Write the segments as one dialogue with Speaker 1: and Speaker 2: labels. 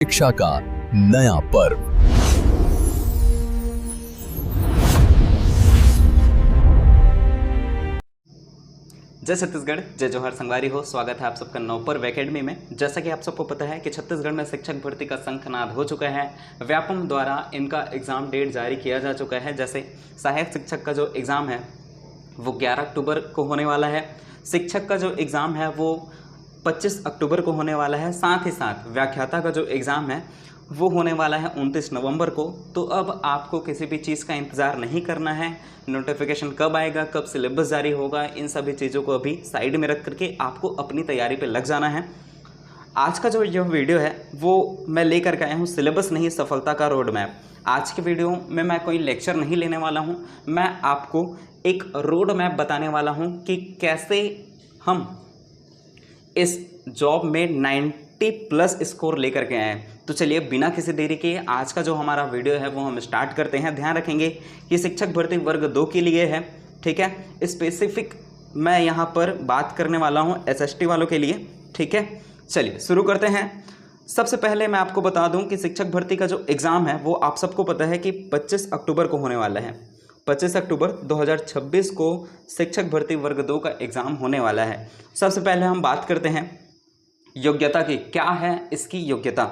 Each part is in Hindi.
Speaker 1: शिक्षा का नया पर्व।
Speaker 2: जय छत्तीसगढ़, जय जौहर संगवारी हो। स्वागत है आप सबका नवपर्व एकेडमी में। जैसा कि आप सबको पता है कि छत्तीसगढ़ में शिक्षक भर्ती का शंखनाद हो चुका है। व्यापम द्वारा इनका एग्ज़ाम डेट जारी किया जा चुका है। जैसे सहायक शिक्षक का जो एग्ज़ाम है वो 11 अक्टूबर को होने वाला है। शिक्षक का जो एग्ज़ाम है वो 25 अक्टूबर को होने वाला है। साथ ही साथ व्याख्याता का जो एग्ज़ाम है वो होने वाला है 29 नवंबर को। तो अब आपको किसी भी चीज़ का इंतज़ार नहीं करना है। नोटिफिकेशन कब आएगा, कब सिलेबस जारी होगा, इन सभी चीज़ों को अभी साइड में रख करके आपको अपनी तैयारी पे लग जाना है। आज का जो यह वीडियो है वो मैं लेकर के आया हूँ सिलेबस नहीं, सफलता का रोड मैप। आज के वीडियो में मैं कोई लेक्चर नहीं लेने वाला हूँ, मैं आपको एक रोड मैप बताने वाला हूँ कि कैसे हम इस जॉब में 90+ स्कोर लेकर के आए। तो चलिए बिना किसी देरी के आज का जो हमारा वीडियो है वो हम स्टार्ट करते हैं। ध्यान रखेंगे कि शिक्षक भर्ती वर्ग 2 के लिए है, ठीक है। स्पेसिफिक मैं यहाँ पर बात करने वाला हूँ SST वालों के लिए, ठीक है। चलिए शुरू करते हैं। सबसे पहले मैं आपको बता दूं कि शिक्षक भर्ती का जो एग्ज़ाम है वो आप सबको पता है कि 25 अक्टूबर को होने वाला है। 25 अक्टूबर 2026 को शिक्षक भर्ती वर्ग 2 का एग्ज़ाम होने वाला है। सबसे पहले हम बात करते हैं योग्यता की। क्या है इसकी योग्यता?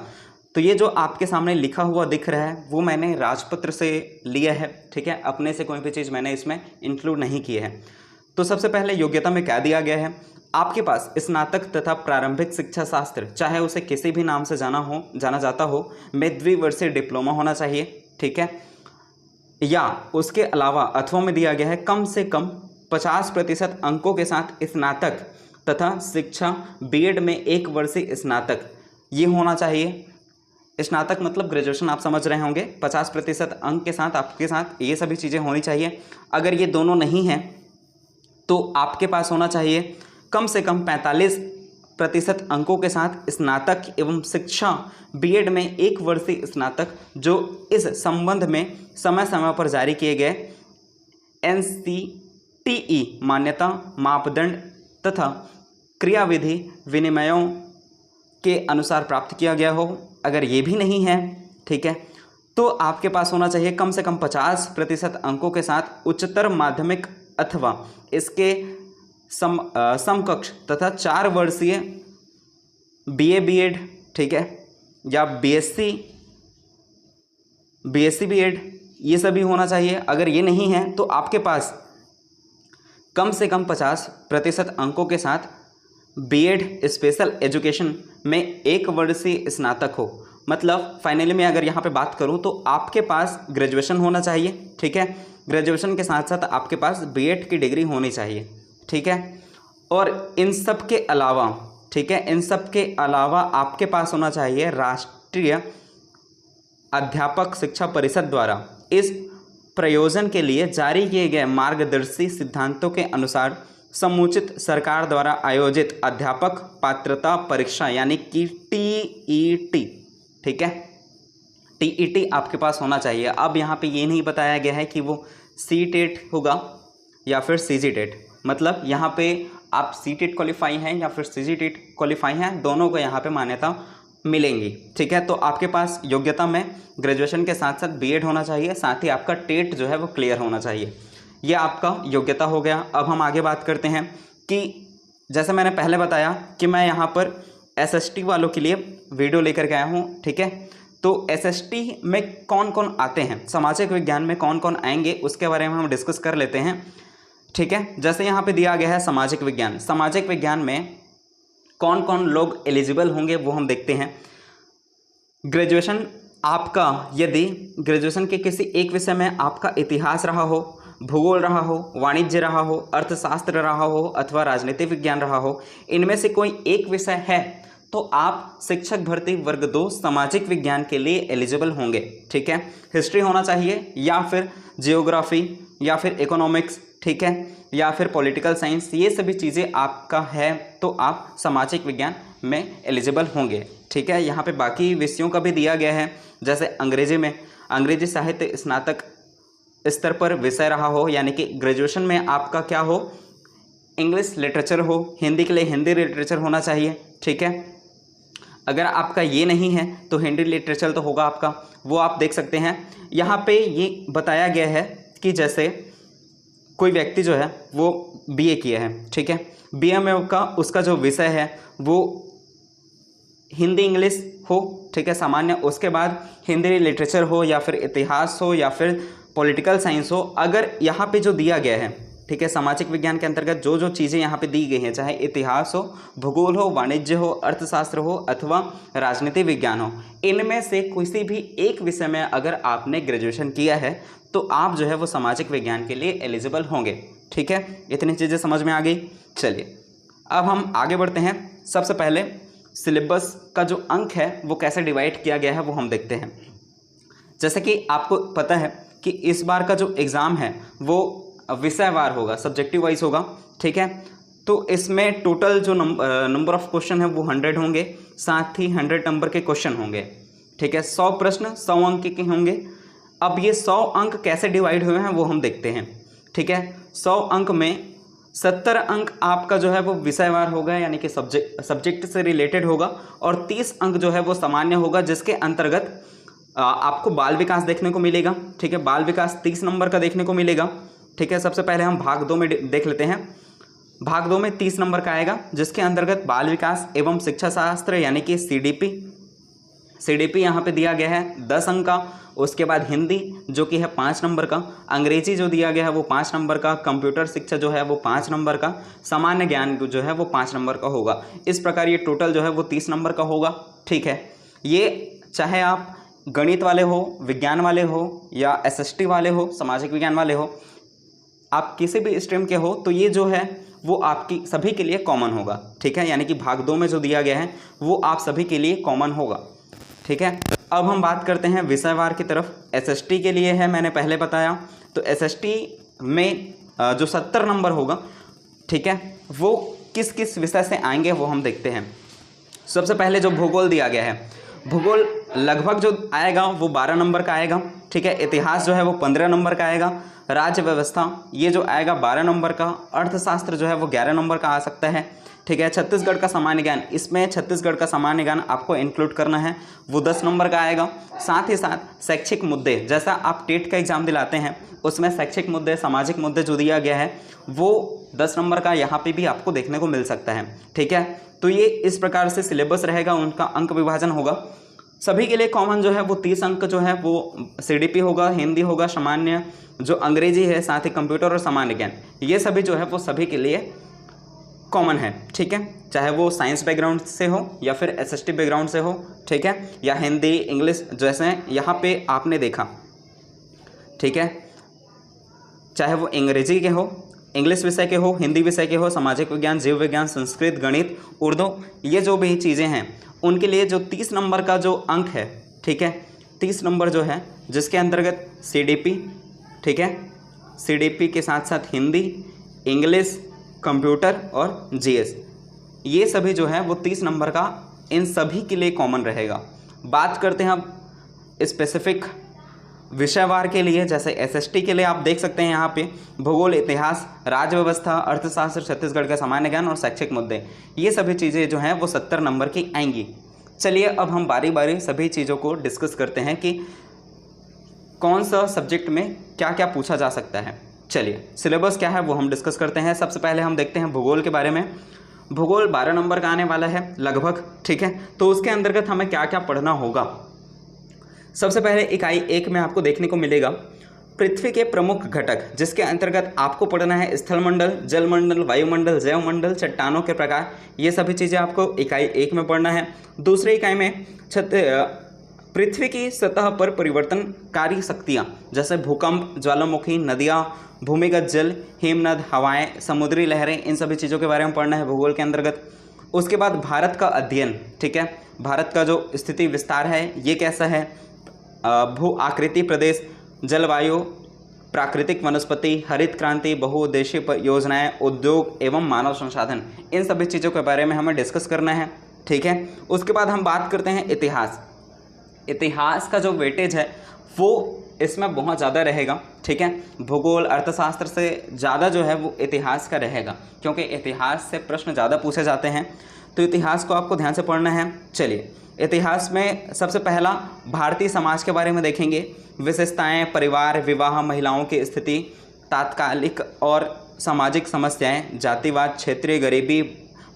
Speaker 2: तो ये जो आपके सामने लिखा हुआ दिख रहा है वो मैंने राजपत्र से लिया है, ठीक है। अपने से कोई भी चीज़ मैंने इसमें इंक्लूड नहीं की है। तो सबसे पहले योग्यता में क्या दिया गया है, आपके पास स्नातक तथा प्रारंभिक शिक्षा शास्त्र, चाहे उसे किसी भी नाम से जाना जाता हो, में द्विवर्षीय डिप्लोमा होना चाहिए, ठीक है। या उसके अलावा अथवा में दिया गया है कम से कम 50% अंकों के साथ स्नातक तथा शिक्षा बीएड में 1 वर्षीय स्नातक ये होना चाहिए। स्नातक मतलब ग्रेजुएशन, आप समझ रहे होंगे। 50% अंक के साथ आपके साथ ये सभी चीज़ें होनी चाहिए। अगर ये दोनों नहीं हैं तो आपके पास होना चाहिए कम से कम 45% अंकों के साथ स्नातक एवं शिक्षा बीएड में 1 वर्षीय स्नातक, जो इस संबंध में समय समय पर जारी किए गए NCTE मान्यता मापदंड तथा क्रियाविधि विनिमयों के अनुसार प्राप्त किया गया हो। अगर ये भी नहीं है, ठीक है, तो आपके पास होना चाहिए कम से कम 50% अंकों के साथ उच्चतर माध्यमिक अथवा इसके समकक्ष तथा 4 वर्षीय BA BEd, ठीक है, या BSc BEd, ये सभी होना चाहिए। अगर ये नहीं है तो आपके पास कम से कम 50% अंकों के साथ BEd स्पेशल एजुकेशन में 1 वर्षीय स्नातक हो। मतलब फाइनली मैं अगर यहाँ पे बात करूँ तो आपके पास ग्रेजुएशन होना चाहिए, ठीक है। ग्रेजुएशन के साथ साथ आपके पास BEd की डिग्री होनी चाहिए, ठीक है। और इन सब के अलावा, ठीक है, इन सब के अलावा आपके पास होना चाहिए राष्ट्रीय अध्यापक शिक्षा परिषद द्वारा इस प्रयोजन के लिए जारी किए गए मार्गदर्शी सिद्धांतों के अनुसार समुचित सरकार द्वारा आयोजित अध्यापक पात्रता परीक्षा यानी कि TET, ठीक है। TET आपके पास होना चाहिए। अब यहाँ पे ये नहीं बताया गया है कि वो CTET होगा या फिर CGTET, मतलब यहाँ पे आप CTET क्वालिफाई हैं या फिर CGTET क्वालिफाई हैं, दोनों को यहाँ पे मान्यता मिलेंगी, ठीक है। तो आपके पास योग्यता में ग्रेजुएशन के साथ साथ BEd होना चाहिए, साथ ही आपका टेट जो है वो क्लियर होना चाहिए। ये आपका योग्यता हो गया। अब हम आगे बात करते हैं कि जैसे मैंने पहले बताया कि मैं यहाँ पर SST वालों के लिए वीडियो लेकर के आया हूँ, ठीक है। तो SST में कौन कौन आते हैं, सामाजिक विज्ञान में कौन कौन आएंगे उसके बारे में हम डिस्कस कर लेते हैं, ठीक है। जैसे यहाँ पे दिया गया है सामाजिक विज्ञान, सामाजिक विज्ञान में कौन कौन लोग एलिजिबल होंगे वो हम देखते हैं। ग्रेजुएशन आपका, यदि ग्रेजुएशन के किसी एक विषय में आपका इतिहास रहा हो, भूगोल रहा हो, वाणिज्य रहा हो, अर्थशास्त्र रहा हो अथवा राजनीतिक विज्ञान रहा हो, इनमें से कोई एक विषय है तो आप शिक्षक भर्ती वर्ग 2 सामाजिक विज्ञान के लिए एलिजिबल होंगे, ठीक है। हिस्ट्री होना चाहिए या फिर जियोग्राफी या फिर इकोनॉमिक्स, ठीक है, या फिर पॉलिटिकल साइंस, ये सभी चीज़ें आपका है तो आप सामाजिक विज्ञान में एलिजिबल होंगे, ठीक है। यहाँ पे बाकी विषयों का भी दिया गया है, जैसे अंग्रेजी में अंग्रेजी साहित्य स्नातक स्तर पर विषय रहा हो, यानी कि ग्रेजुएशन में आपका क्या हो, इंग्लिश लिटरेचर हो, हिंदी के लिए हिंदी लिटरेचर होना चाहिए, ठीक है। अगर आपका ये नहीं है तो हिंदी लिटरेचर तो होगा आपका, वो आप देख सकते हैं। यहाँ पे ये बताया गया है कि जैसे कोई व्यक्ति जो है वो बीए किया है, ठीक है, बीए में उसका जो विषय है वो हिंदी इंग्लिश हो, ठीक है, सामान्य, उसके बाद हिंदी लिटरेचर हो या फिर इतिहास हो या फिर पॉलिटिकल साइंस हो। अगर यहाँ पे जो दिया गया है, ठीक है, सामाजिक विज्ञान के अंतर्गत जो जो चीज़ें यहाँ पे दी गई हैं, चाहे इतिहास हो, भूगोल हो, वाणिज्य हो, अर्थशास्त्र हो अथवा राजनीति विज्ञान हो, इनमें से किसी भी एक विषय में अगर आपने ग्रेजुएशन किया है तो आप जो है वो सामाजिक विज्ञान के लिए एलिजिबल होंगे, ठीक है। इतनी चीज़ें समझ में आ गई। चलिए अब हम आगे बढ़ते हैं। सबसे पहले सिलेबस का जो अंक है वो कैसे डिवाइड किया गया है वो हम देखते हैं। जैसे कि आपको पता है कि इस बार का जो एग्ज़ाम है वो विषयवार होगा, सब्जेक्टिव वाइज होगा, ठीक है। तो इसमें टोटल जो नंबर ऑफ क्वेश्चन है वो 100 होंगे, साथ ही 100 नंबर के क्वेश्चन होंगे, ठीक है। 100 प्रश्न 100 अंक के होंगे। अब ये 100 अंक कैसे डिवाइड हुए हैं वो हम देखते हैं, ठीक है। 100 अंक में 70 अंक आपका जो है वो विषयवार होगा, यानी कि सब्जेक्ट से रिलेटेड होगा, और 30 अंक जो है वो सामान्य होगा, जिसके अंतर्गत आपको बाल विकास देखने को मिलेगा, ठीक है। बाल विकास 30 नंबर का देखने को मिलेगा, ठीक है। सबसे पहले हम भाग 2 में देख लेते हैं। भाग 2 में 30 नंबर का आएगा, जिसके अंतर्गत बाल विकास एवं शिक्षा शास्त्र यानी कि सीडीपी यहाँ पे दिया गया है 10 अंक का। उसके बाद हिंदी जो कि है 5 नंबर का, अंग्रेजी जो दिया गया है वो 5 नंबर का, कंप्यूटर शिक्षा जो है वो 5 नंबर का, सामान्य ज्ञान जो है वो 5 नंबर का होगा। इस प्रकार ये टोटल जो है वो 30 नंबर का होगा, ठीक है। ये चाहे आप गणित वाले हो, विज्ञान वाले हो, या एसएसटी वाले हो, सामाजिक विज्ञान वाले हो, आप किसी भी स्ट्रीम के हो, तो ये जो है वो आपकी सभी के लिए कॉमन होगा, ठीक है। यानी कि भाग 2 में जो दिया गया है वो आप सभी के लिए कॉमन होगा, ठीक है। अब हम बात करते हैं विषयवार की तरफ। एसएसटी के लिए है, मैंने पहले बताया, तो एसएसटी में जो 70 नंबर होगा, ठीक है, वो किस किस विषय से आएंगे वो हम देखते हैं। सबसे पहले जो भूगोल दिया गया है, भूगोल लगभग जो आएगा वो 12 नंबर का आएगा, ठीक है। इतिहास जो है वो 15 नंबर का आएगा। राज्य व्यवस्था ये जो आएगा 12 नंबर का। अर्थशास्त्र जो है वो 11 नंबर का आ सकता है, ठीक है। छत्तीसगढ़ का सामान्य ज्ञान, इसमें छत्तीसगढ़ का सामान्य ज्ञान आपको इंक्लूड करना है, वो 10 नंबर का आएगा। साथ ही साथ शैक्षिक मुद्दे, जैसा आप टेट का एग्जाम दिलाते हैं उसमें शैक्षिक मुद्दे, सामाजिक मुद्दे जो दिया गया है वो 10 नंबर का यहाँ पे भी आपको देखने को मिल सकता है, ठीक है। तो ये इस प्रकार से सिलेबस रहेगा, उनका अंक विभाजन होगा। सभी के लिए कॉमन जो है वो 30 अंक जो है वो सीडीपी होगा, हिंदी होगा, सामान्य जो अंग्रेजी है, साथ ही कंप्यूटर और सामान्य ज्ञान, ये सभी जो है वो सभी के लिए कॉमन है, ठीक है। चाहे वो साइंस बैकग्राउंड से हो या फिर एसएसटी बैकग्राउंड से हो, ठीक है, या हिंदी इंग्लिश जैसे यहाँ पे आपने देखा, ठीक है, चाहे वो अंग्रेजी के हो, इंग्लिश विषय के हो, हिंदी विषय के हो, सामाजिक विज्ञान, जीव विज्ञान, संस्कृत, गणित, उर्दू, ये जो भी चीज़ें हैं उनके लिए जो 30 नंबर का जो अंक है, ठीक है, 30 नंबर जो है जिसके अंतर्गत सीडीपी, ठीक है, सीडीपी के साथ साथ हिंदी, इंग्लिश, कंप्यूटर और जीएस, ये सभी जो है वो 30 नंबर का इन सभी के लिए कॉमन रहेगा। बात करते हैं अब स्पेसिफिक विषयवार के लिए, जैसे एसएसटी के लिए आप देख सकते हैं यहाँ पे भूगोल, इतिहास, राज्य व्यवस्था, अर्थशास्त्र, छत्तीसगढ़ का सामान्य ज्ञान और शैक्षिक मुद्दे, ये सभी चीज़ें जो हैं वो 70 नंबर की आएंगी। चलिए अब हम बारी बारी सभी चीज़ों को डिस्कस करते हैं कि कौन सा सब्जेक्ट में क्या क्या पूछा जा सकता है। चलिए सिलेबस क्या है वो हम डिस्कस करते हैं। सबसे पहले हम देखते हैं भूगोल के बारे में। भूगोल 12 नंबर का आने वाला है लगभग, ठीक है। तो उसके अंतर्गत हमें क्या क्या पढ़ना होगा। सबसे पहले इकाई 1 में आपको देखने को मिलेगा पृथ्वी के प्रमुख घटक, जिसके अंतर्गत आपको पढ़ना है स्थलमंडल, जलमंडल, वायुमंडल, जैवमंडल, चट्टानों के प्रकार, ये सभी चीज़ें आपको इकाई 1 में पढ़ना है। दूसरी इकाई में पृथ्वी की सतह पर परिवर्तनकारी शक्तियाँ, जैसे भूकंप, ज्वालामुखी, नदियाँ, भूमिगत जल, हिमनद, हवाएं, समुद्री लहरें, इन सभी चीज़ों के बारे में पढ़ना है भूगोल के अंतर्गत। उसके बाद भारत का अध्ययन, ठीक है, भारत का जो स्थिति विस्तार है ये कैसा है, भू आकृति प्रदेश, जलवायु, प्राकृतिक वनस्पति, हरित क्रांति, बहुउद्देशीय योजनाएं, उद्योग एवं मानव संसाधन, इन सभी चीज़ों के बारे में हमें डिस्कस करना है, ठीक है। उसके बाद हम बात करते हैं इतिहास। इतिहास का जो वेटेज है वो इसमें बहुत ज़्यादा रहेगा, ठीक है। भूगोल, अर्थशास्त्र से ज़्यादा जो है वो इतिहास का रहेगा, क्योंकि इतिहास से प्रश्न ज़्यादा पूछे जाते हैं। तो इतिहास को आपको ध्यान से पढ़ना है। चलिए, इतिहास में सबसे पहला भारतीय समाज के बारे में देखेंगे। विशेषताएं, परिवार, विवाह, महिलाओं की स्थिति, तात्कालिक और सामाजिक समस्याएं, जातिवाद, क्षेत्रीय गरीबी,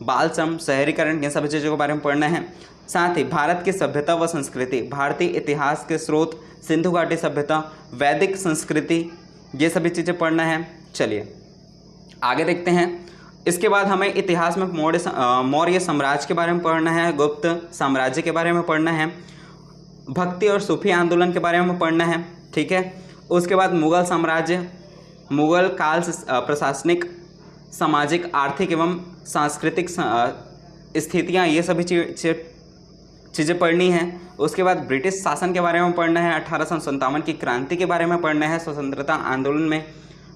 Speaker 2: बाल श्रम, शहरीकरण, ये सभी चीज़ों के बारे में पढ़ना है। साथ ही भारत की सभ्यता व संस्कृति, भारतीय इतिहास के स्रोत, सिंधु घाटी सभ्यता, वैदिक संस्कृति, ये सभी चीज़ें पढ़ना है। चलिए आगे देखते हैं। इसके बाद हमें इतिहास में मौर्य साम्राज्य के बारे में पढ़ना है, गुप्त साम्राज्य के बारे में पढ़ना है, भक्ति और सूफी आंदोलन के बारे में पढ़ना है। ठीक है, उसके बाद मुगल साम्राज्य, मुगल काल से प्रशासनिक, सामाजिक, आर्थिक एवं सांस्कृतिक स्थितियाँ, ये सभी चीज़ें पढ़नी है। उसके बाद ब्रिटिश शासन के बारे में पढ़ना है, 1857 की क्रांति के बारे में पढ़ना है, स्वतंत्रता आंदोलन में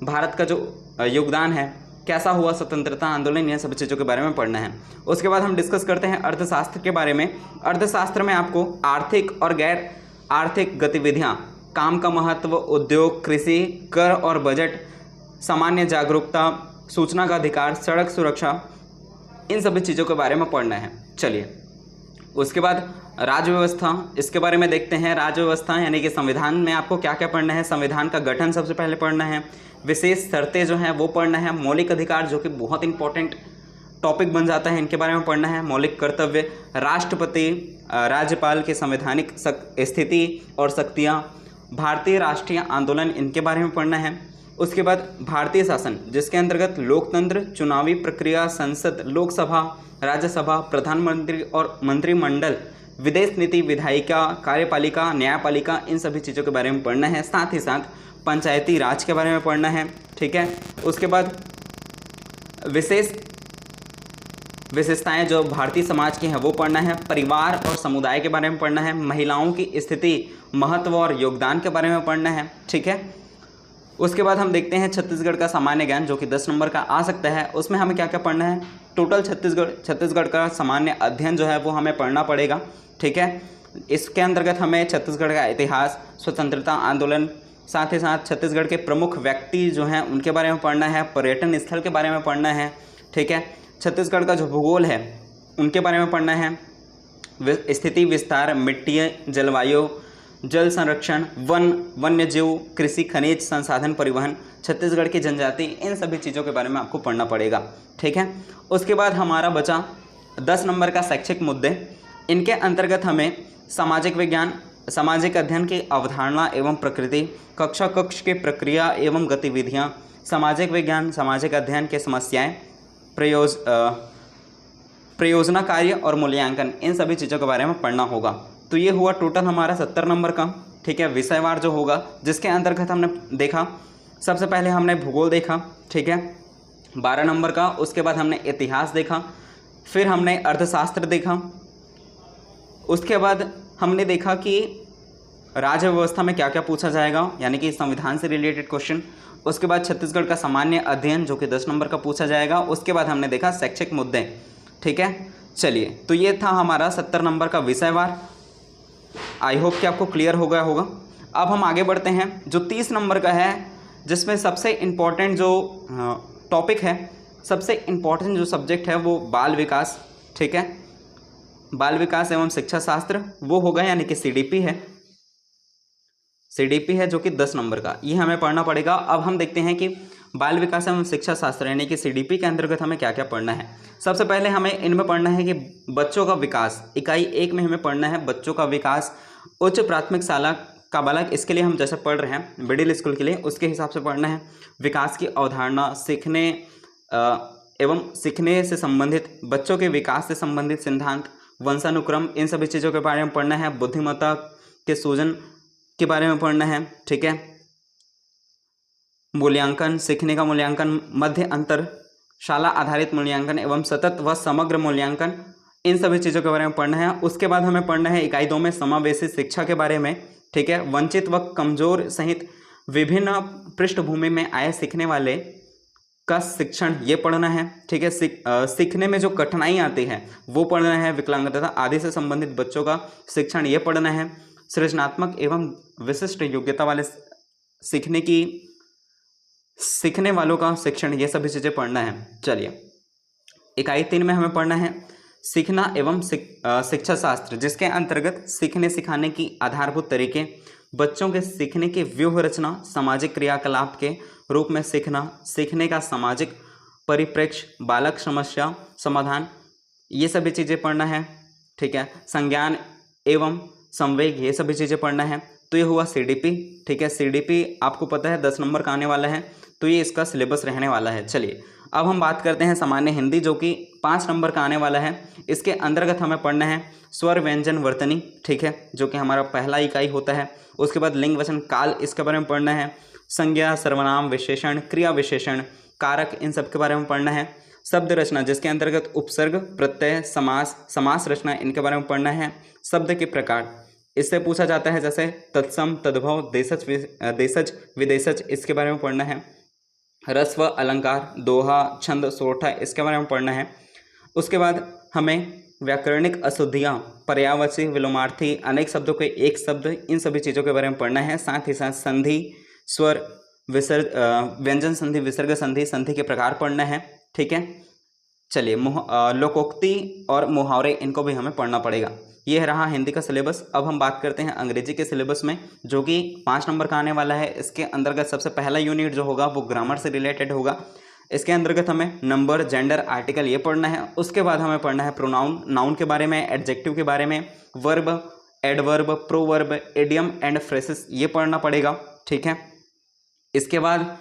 Speaker 2: भारत का जो योगदान है, कैसा हुआ स्वतंत्रता आंदोलन, ये सब चीज़ों के बारे में पढ़ना है। उसके बाद हम डिस्कस करते हैं अर्थशास्त्र के बारे में। अर्थशास्त्र में आपको आर्थिक और गैर आर्थिक गतिविधियाँ, काम का महत्व, उद्योग, कृषि, कर और बजट, सामान्य जागरूकता, सूचना का अधिकार, सड़क सुरक्षा, इन सभी चीज़ों के बारे में पढ़ना है। चलिए, उसके बाद राज्य व्यवस्था, इसके बारे में देखते हैं। राज्य व्यवस्था यानी कि संविधान में आपको क्या क्या पढ़ना है। संविधान का गठन सबसे पहले पढ़ना है, विशेष शर्तें जो हैं वो पढ़ना है, मौलिक अधिकार जो कि बहुत इंपॉर्टेंट टॉपिक बन जाता है, इनके बारे में पढ़ना है, मौलिक कर्तव्य, राष्ट्रपति, राज्यपाल की संवैधानिक स्थिति और शक्तियाँ, भारतीय राष्ट्रीय आंदोलन, इनके बारे में पढ़ना है। उसके बाद भारतीय शासन, जिसके अंतर्गत लोकतंत्र, चुनावी प्रक्रिया, संसद, लोकसभा, राज्यसभा, प्रधानमंत्री और मंत्रिमंडल, विदेश नीति, विधायिका, कार्यपालिका, न्यायपालिका, इन सभी चीज़ों के बारे में पढ़ना है। साथ ही साथ पंचायती राज के बारे में पढ़ना है। ठीक है, उसके बाद विशेषताएं जो भारतीय समाज की हैं वो पढ़ना है। परिवार और समुदाय के बारे में पढ़ना है। महिलाओं की स्थिति, महत्व और योगदान के बारे में पढ़ना है। ठीक है, उसके बाद हम देखते हैं छत्तीसगढ़ का सामान्य ज्ञान जो कि 10 नंबर का आ सकता है। उसमें हमें क्या क्या पढ़ना है। टोटल छत्तीसगढ़ का सामान्य अध्ययन जो है वो हमें पढ़ना पड़ेगा। ठीक है, इसके अंतर्गत हमें छत्तीसगढ़ का इतिहास, स्वतंत्रता आंदोलन, साथ ही साथ छत्तीसगढ़ के प्रमुख व्यक्ति जो हैं उनके बारे में पढ़ना है, पर्यटन स्थल के बारे में पढ़ना है। ठीक है, छत्तीसगढ़ का जो भूगोल है उनके बारे में पढ़ना है, स्थिति विस्तार, मिट्टी, जलवायु, जल संरक्षण, वन्य जीव, कृषि, खनिज संसाधन, परिवहन, छत्तीसगढ़ की जनजाति, इन सभी चीज़ों के बारे में आपको पढ़ना पड़ेगा। ठीक है, उसके बाद हमारा बचा 10 नंबर का शैक्षिक मुद्दे। इनके अंतर्गत हमें सामाजिक विज्ञान, सामाजिक अध्ययन की अवधारणा एवं प्रकृति, कक्षा कक्ष की प्रक्रिया एवं गतिविधियाँ, सामाजिक विज्ञान, सामाजिक अध्ययन के समस्याएँ, प्रयोजना कार्य और मूल्यांकन, इन सभी चीज़ों के बारे में पढ़ना होगा। तो ये हुआ टोटल हमारा 70 नंबर का। ठीक है, विषयवार जो होगा, जिसके अंतर्गत हमने देखा, सबसे पहले हमने भूगोल देखा। ठीक है, 12 नंबर का। उसके बाद हमने इतिहास देखा, फिर हमने अर्थशास्त्र देखा, उसके बाद हमने देखा कि राज्य व्यवस्था में क्या क्या पूछा जाएगा, यानी कि संविधान से रिलेटेड क्वेश्चन। उसके बाद छत्तीसगढ़ का सामान्य अध्ययन जो कि 10 नंबर का पूछा जाएगा। उसके बाद हमने देखा शैक्षिक मुद्दे। ठीक है, चलिए, तो ये था हमारा 70 नंबर का विषयवार। आई होप कि आपको क्लियर हो गया होगा। अब हम आगे बढ़ते हैं जो 30 नंबर का है, जिसमें सबसे इम्पॉर्टेंट जो टॉपिक है, सबसे इम्पॉर्टेंट जो सब्जेक्ट है वो बाल विकास। ठीक है, बाल विकास एवं शिक्षा शास्त्र वो होगा, यानी कि सीडीपी है जो कि 10 नंबर का, ये हमें पढ़ना पड़ेगा। अब हम देखते हैं कि बाल विकास एवं शिक्षा शास्त्र यानी कि सीडीपी के अंतर्गत हमें क्या क्या पढ़ना है। सबसे पहले हमें इनमें पढ़ना है कि बच्चों का विकास, इकाई 1 में हमें पढ़ना है बच्चों का विकास, उच्च प्राथमिक शाला का बालक, इसके लिए हम जैसे पढ़ रहे हैं मिडिल स्कूल के लिए, उसके हिसाब से पढ़ना है। विकास की अवधारणा, सीखने एवं सीखने से संबंधित, बच्चों के विकास से संबंधित सिद्धांत, वंशानुक्रम, इन सभी चीज़ों के बारे में पढ़ना है। बुद्धिमत्ता के सूजन के बारे में पढ़ना है। ठीक है, मूल्यांकन, सीखने का मूल्यांकन, मध्य अंतर, शाला आधारित मूल्यांकन एवं सतत व समग्र मूल्यांकन, इन सभी चीज़ों के बारे में पढ़ना है। उसके बाद हमें पढ़ना है इकाई 2 में समावेशी शिक्षा के बारे में। ठीक है, वंचित व कमजोर सहित विभिन्न पृष्ठभूमि में आए सीखने वाले का शिक्षण, ये पढ़ना है। ठीक है, सीखने में जो कठिनाई आती है वो पढ़ना है। विकलांगता आदि से संबंधित बच्चों का शिक्षण, ये पढ़ना है। सृजनात्मक एवं विशिष्ट योग्यता वाले सीखने वालों का शिक्षण, ये सभी चीज़ें पढ़ना है। चलिए, इकाई 3 में हमें पढ़ना है सीखना एवं शिक्षा शास्त्र, जिसके अंतर्गत सीखने सिखाने की आधारभूत तरीके, बच्चों के सीखने की व्यूह रचना, सामाजिक क्रियाकलाप के रूप में सीखना, सीखने का सामाजिक परिप्रेक्ष्य, बालक समस्या समाधान, ये सभी चीज़ें पढ़ना है। ठीक है, संज्ञान एवं संवेग, ये सभी चीज़ें पढ़ना है। तो ये हुआ सीडीपी। ठीक है, सीडीपी आपको पता है 10 नंबर का आने वाला है, तो ये इसका सिलेबस रहने वाला है। चलिए अब हम बात करते हैं सामान्य हिंदी, जो कि 5 नंबर का आने वाला है। इसके अंतर्गत हमें पढ़ना है स्वर व्यंजन वर्तनी। ठीक है, जो कि हमारा पहला इकाई होता है। उसके बाद लिंग वचन काल, इसके बारे में पढ़ना है। संज्ञा, सर्वनाम, विशेषण, क्रिया विशेषण, कारक, इन सब के बारे में पढ़ना है। शब्द रचना, जिसके अंतर्गत उपसर्ग, प्रत्यय, समास, समास रचना, इनके बारे में पढ़ना है। शब्द के प्रकार, इससे पूछा जाता है जैसे तत्सम, तद्भव, देशज, विदेशज, इसके बारे में पढ़ना है। रस्व, अलंकार, दोहा, छंद, सोरठा, इसके बारे में पढ़ना है। उसके बाद हमें व्याकरणिक अशुद्धियाँ, पर्यायवाची, विलोमार्थी, अनेक शब्दों के एक शब्द, इन सभी चीज़ों के बारे में पढ़ना है। साथ ही साथ संधि, स्वर, विसर्ग, व्यंजन संधि, विसर्ग संधि, संधि के प्रकार पढ़ना है। ठीक है, चलिए लोकोक्ति और मुहावरे, इनको भी हमें पढ़ना पड़ेगा। ये रहा हिंदी का सिलेबस। अब हम बात करते हैं अंग्रेजी के सिलेबस में, जो कि 5 नंबर का आने वाला है। इसके अंतर्गत सबसे पहला यूनिट जो होगा वो ग्रामर से रिलेटेड होगा। इसके अंतर्गत हमें नंबर, जेंडर, आर्टिकल, ये पढ़ना है। उसके बाद हमें पढ़ना है प्रोनाउन, नाउन के बारे में, एडजेक्टिव के बारे में, verb, adverb, proverb, idiom and phrases, ये पढ़ना पड़ेगा। ठीक है, इसके बाद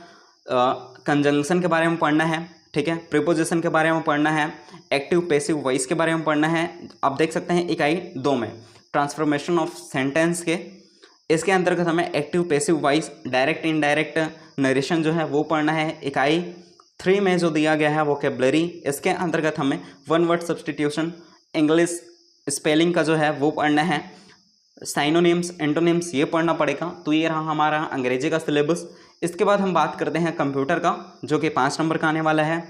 Speaker 2: कंजंक्शन के बारे में पढ़ना है। ठीक है, प्रीपोजिशन के बारे में पढ़ना है। एक्टिव पैसिव वॉइस के बारे में पढ़ना है। आप देख सकते हैं इकाई 2 में ट्रांसफॉर्मेशन ऑफ सेंटेंस के, इसके अंतर्गत हमें active passive voice, direct indirect narration जो है वो पढ़ना है। इकाई 3 में जो दिया गया है वोकेबलरी, इसके अंतर्गत हमें one word substitution, English spelling का जो है वो पढ़ना है। साइनोनिम्स, एंटोनिम्स, ये पढ़ना पड़ेगा। तो ये रहा हमारा अंग्रेजी का सिलेबस। इसके बाद हम बात करते हैं कंप्यूटर का, जो कि 5 नंबर का आने वाला है।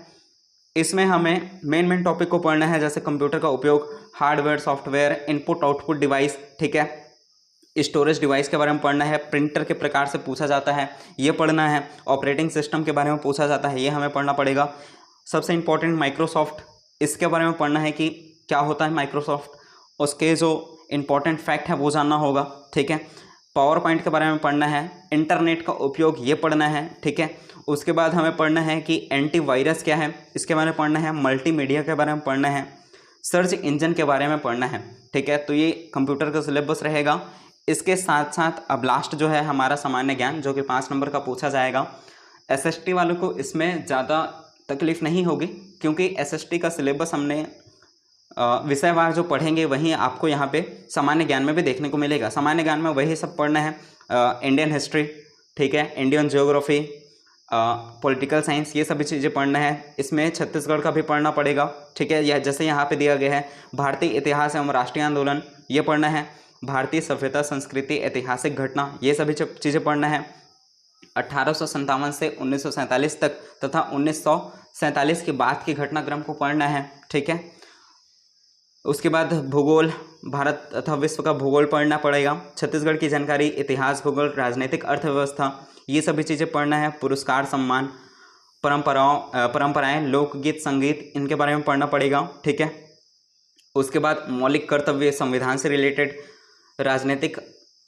Speaker 2: इसमें हमें मेन टॉपिक को पढ़ना है, जैसे कंप्यूटर का उपयोग, hardware, software, input output device. ठीक है, स्टोरेज डिवाइस के बारे में पढ़ना है। प्रिंटर के प्रकार से पूछा जाता है, ये पढ़ना है। ऑपरेटिंग सिस्टम के बारे में पूछा जाता है, ये हमें पढ़ना पड़ेगा। सबसे इंपॉर्टेंट माइक्रोसॉफ्ट, इसके बारे में पढ़ना है कि क्या होता है माइक्रोसॉफ्ट, उसके जो इंपॉर्टेंट फैक्ट है वो जानना होगा। ठीक है, पावर पॉइंट के बारे में पढ़ना है। इंटरनेट का उपयोग, ये पढ़ना है। ठीक है, उसके बाद हमें पढ़ना है कि एंटीवायरस क्या है, इसके बारे में पढ़ना है। मल्टीमीडिया के बारे में पढ़ना है। सर्च इंजन के बारे में पढ़ना है। ठीक है, तो ये कंप्यूटर का सिलेबस रहेगा। इसके साथ साथ अब लास्ट जो है हमारा सामान्य ज्ञान, जो कि 5 नंबर का पूछा जाएगा। एसएसटी वालों को इसमें ज़्यादा तकलीफ नहीं होगी, क्योंकि एसएसटी का सिलेबस हमने विषयवार जो पढ़ेंगे वहीं आपको यहाँ पे सामान्य ज्ञान में भी देखने को मिलेगा। सामान्य ज्ञान में वही सब पढ़ना है। इंडियन हिस्ट्री, ठीक है, इंडियन ज्योग्राफी, पॉलिटिकल साइंस, ये सभी चीज़ें पढ़ना है। इसमें छत्तीसगढ़ का भी पढ़ना पड़ेगा। ठीक है, यह जैसे यहाँ पे दिया गया है भारतीय इतिहास एवं राष्ट्रीय आंदोलन, ये पढ़ना है। भारतीय सभ्यता, संस्कृति, ऐतिहासिक घटना, ये सभी चीज़ें पढ़ना है। 1857 से 1947 तक तथा 1947 के बाद के घटनाक्रम को पढ़ना है। ठीक है, उसके बाद भूगोल, भारत तथा विश्व का भूगोल पढ़ना पड़ेगा। छत्तीसगढ़ की जानकारी, इतिहास, भूगोल, राजनीतिक, अर्थव्यवस्था, ये सभी चीज़ें पढ़ना है। पुरस्कार, सम्मान, परंपराएं, लोकगीत, संगीत, इनके बारे में पढ़ना पड़ेगा। ठीक है, उसके बाद मौलिक कर्तव्य, संविधान से रिलेटेड, राजनीतिक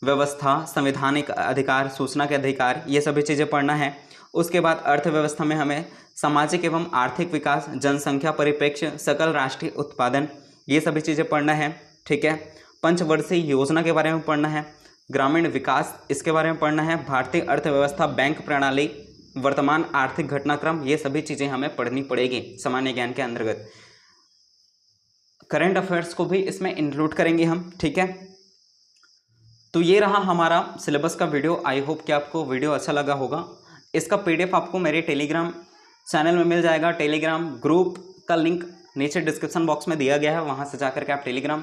Speaker 2: व्यवस्था, संवैधानिक अधिकार, सूचना के अधिकार, ये सभी चीज़ें पढ़ना है। उसके बाद अर्थव्यवस्था में हमें सामाजिक एवं आर्थिक विकास, जनसंख्या परिप्रेक्ष्य, सकल राष्ट्रीय उत्पादन, ये सभी चीज़ें पढ़ना है। ठीक है, पंचवर्षीय योजना के बारे में पढ़ना है। ग्रामीण विकास, इसके बारे में पढ़ना है। भारतीय अर्थव्यवस्था, बैंक प्रणाली, वर्तमान आर्थिक घटनाक्रम, ये सभी चीज़ें हमें पढ़नी पड़ेगी सामान्य ज्ञान के अंतर्गत। करंट अफेयर्स को भी इसमें इंक्लूड करेंगे हम। ठीक है, तो ये रहा हमारा सिलेबस का वीडियो। आई होप कि आपको वीडियो अच्छा लगा होगा। इसका PDF आपको मेरे टेलीग्राम चैनल में मिल जाएगा। टेलीग्राम ग्रुप का लिंक नीचे डिस्क्रिप्शन बॉक्स में दिया गया है, वहाँ से जाकर के आप टेलीग्राम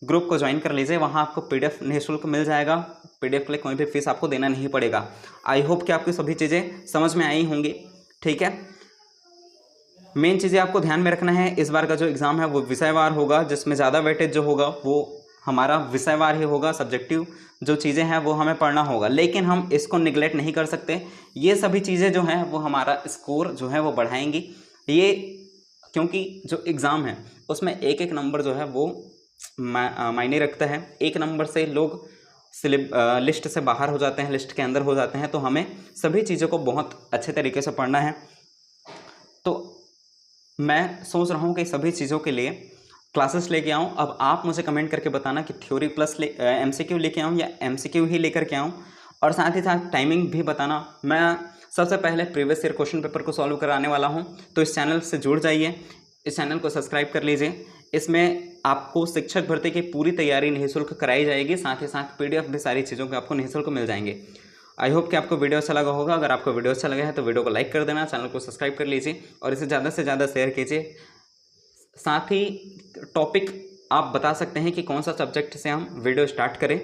Speaker 2: ग्रुप को ज्वाइन कर लीजिए। वहाँ आपको PDF निःशुल्क मिल जाएगा। PDF के लिए कोई भी फीस आपको देना नहीं पड़ेगा। आई होप कि आपकी सभी चीज़ें समझ में आई होंगी। ठीक है, मेन चीज़ें आपको ध्यान में रखना है, इस बार का जो एग्ज़ाम है वो विषयवार होगा, जिसमें ज़्यादा वेटेज जो होगा वो हमारा विषयवार ही होगा। सब्जेक्टिव जो चीज़ें हैं वो हमें पढ़ना होगा, लेकिन हम इसको निगलेक्ट नहीं कर सकते। ये सभी चीज़ें जो हैं वो हमारा स्कोर जो है वो बढ़ाएंगी। ये क्योंकि जो एग्ज़ाम है उसमें एक एक नंबर जो है वो मायने रखता है। एक नंबर से लोग लिस्ट से बाहर हो जाते हैं, लिस्ट के अंदर हो जाते हैं। तो हमें सभी चीज़ों को बहुत अच्छे तरीके से पढ़ना है। तो मैं सोच रहा हूँ कि सभी चीज़ों के लिए क्लासेस लेके आऊँ। अब आप मुझे कमेंट करके बताना कि थ्योरी प्लस MCQ लेके आऊँ या MCQ ही लेकर के आऊँ, और साथ ही साथ टाइमिंग भी बताना। मैं सबसे पहले प्रीवियस ईयर क्वेश्चन पेपर को सॉल्व कराने वाला हूँ, तो इस चैनल से जुड़ जाइए, इस चैनल को सब्सक्राइब कर लीजिए। इसमें आपको शिक्षक भर्ती की पूरी तैयारी निःशुल्क कराई जाएगी, साथ ही साथ PDF भी सारी चीज़ों के आपको निःशुल्क मिल जाएंगे। आई होप कि आपको वीडियो अच्छा लगा होगा। अगर आपको वीडियो अच्छा लगा है तो वीडियो को लाइक कर देना, चैनल को सब्सक्राइब कर लीजिए और इसे ज़्यादा से ज़्यादा शेयर कीजिए। साथ ही टॉपिक आप बता सकते हैं कि कौन सा सब्जेक्ट से हम वीडियो स्टार्ट करें।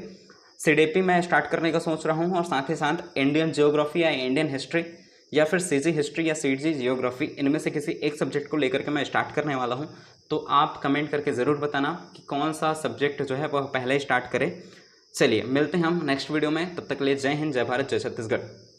Speaker 2: CDP में स्टार्ट करने का सोच रहा हूँ, और साथ ही साथ इंडियन जियोग्राफी या इंडियन हिस्ट्री या फिर CG हिस्ट्री या CG जियोग्राफी, इनमें से किसी एक सब्जेक्ट को लेकर के मैं स्टार्ट करने वाला हूँ। तो आप कमेंट करके ज़रूर बताना कि कौन सा सब्जेक्ट जो है वह पहले स्टार्ट करें। चलिए मिलते हैं हम नेक्स्ट वीडियो में, तब तक के लिए जय हिंद, जय भारत, जय छत्तीसगढ़।